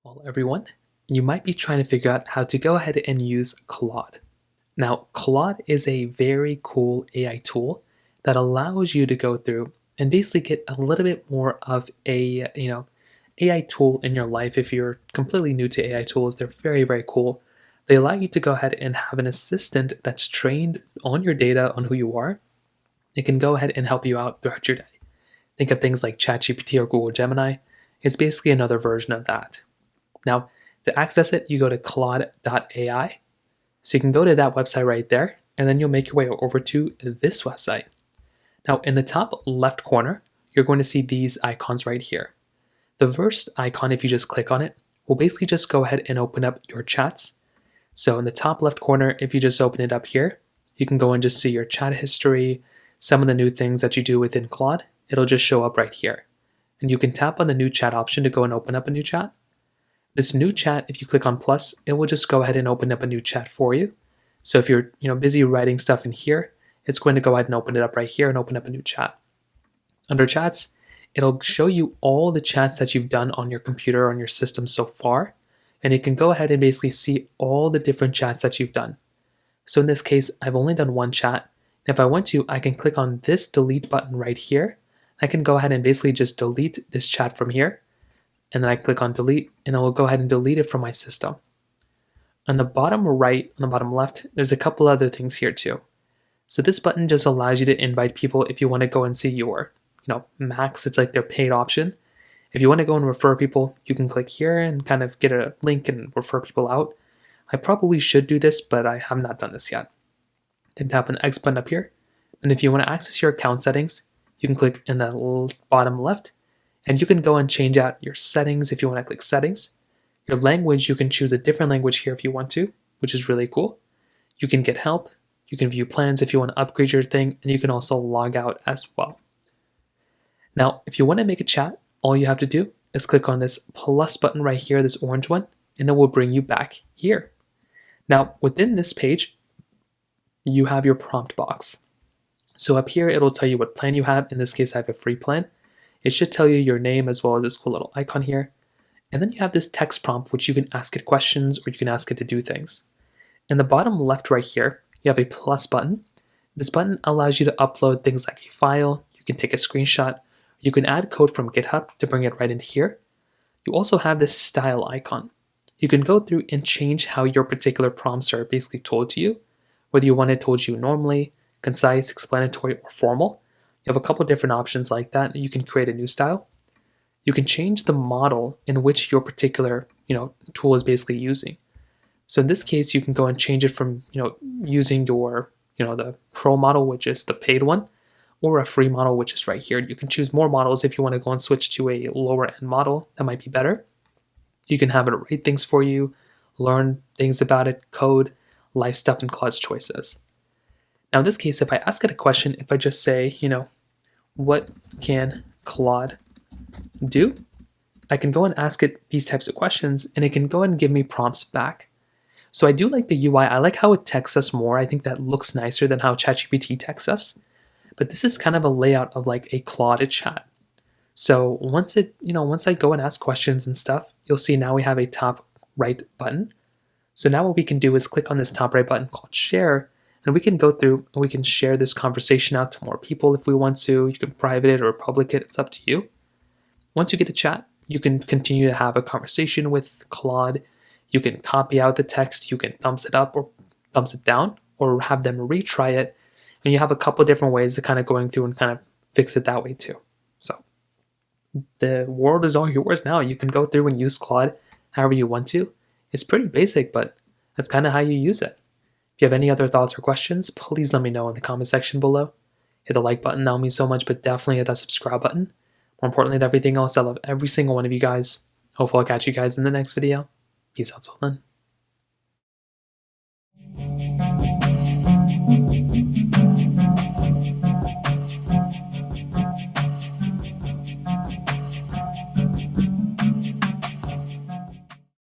Well, everyone, you might be trying to figure out how to go ahead and use Claude. Now, Claude is a very cool AI tool that allows you to go through and basically get a little bit more of a, AI tool in your life. If you're completely new to AI tools, they're very, very cool. They allow you to go ahead and have an assistant that's trained on your data, on who you are. It can go ahead and help you out throughout your day. Think of things like ChatGPT or Google Gemini. It's basically another version of that. Now, to access it, you go to claude.ai. So you can go to that website right there, and then you'll make your way over to this website. Now, in the top left corner, you're going to see these icons right here. The first icon, if you just click on it, will basically just go ahead and open up your chats. So in the top left corner, if you just open it up here, you can go and just see your chat history, some of the new things that you do within Claude. It'll just show up right here. And you can tap on the new chat option to go and open up a new chat. This new chat, if you click on plus, it will just go ahead and open up a new chat for you. So if you're busy writing stuff in here, it's going to go ahead and open it up right here and open up a new chat. Under chats, it'll show you all the chats that you've done on your computer or on your system so far. And you can go ahead and basically see all the different chats that you've done. So in this case, I've only done one chat. And if I want to, I can click on this delete button right here. I can go ahead and basically just delete this chat from here. And then I click on delete, and it will go ahead and delete it from my system. On the bottom right, on the bottom left, there's a couple other things here too. So this button just allows you to invite people if you want to go and see your, max. It's like their paid option. If you want to go and refer people, you can click here and kind of get a link and refer people out. I probably should do this, but I have not done this yet. Then tap on the X button up here. And if you want to access your account settings, you can click in the bottom left. And you can go and change out your settings if you want to click settings. Your language, you can choose a different language here if you want to, which is really cool. You can get help. You can view plans if you want to upgrade your thing, and you can also log out as well. Now, if you want to make a chat, all you have to do is click on this plus button right here, this orange one, and it will bring you back here. Now, within this page, you have your prompt box. So up here, it'll tell you what plan you have. In this case, I have a free plan. It should tell you your name as well as this cool little icon here. And then you have this text prompt, which you can ask it questions or you can ask it to do things. In the bottom left right here, you have a plus button. This button allows you to upload things like a file. You can take a screenshot. You can add code from GitHub to bring it right in here. You also have this style icon. You can go through and change how your particular prompts are basically told to you, whether you want it told you normally, concise, explanatory, or formal. You have a couple different options like that. You can create a new style. You can change the model in which your particular tool is basically using. So in this case, you can go and change it from using your the pro model, which is the paid one, or a free model, which is right here. You can choose more models if you want to go and switch to a lower end model. That might be better. You can have it rate things for you, learn things about it, code, life stuff, and Claude's choices. Now in this case, if I ask it a question, if I just say, what can Claude do? I can go and ask it these types of questions, and it can go and give me prompts back. So I do like the UI. I like how it texts us more. I think that looks nicer than how ChatGPT texts us. But this is kind of a layout of like a Claude chat. So once I go and ask questions and stuff, you'll see now we have a top right button. So now what we can do is click on this top right button called share. And we can go through and we can share this conversation out to more people if we want to. You can private it or public it. It's up to you. Once you get a chat, you can continue to have a conversation with Claude. You can copy out the text. You can thumbs it up or thumbs it down or have them retry it. And you have a couple different ways of kind of going through and kind of fix it that way too. So the world is all yours now. You can go through and use Claude however you want to. It's pretty basic, but that's kind of how you use it. If you have any other thoughts or questions, please let me know in the comment section below. Hit the like button, that will mean so much, but definitely hit that subscribe button. More importantly than everything else, I love every single one of you guys. Hopefully I'll catch you guys in the next video. Peace out, till then.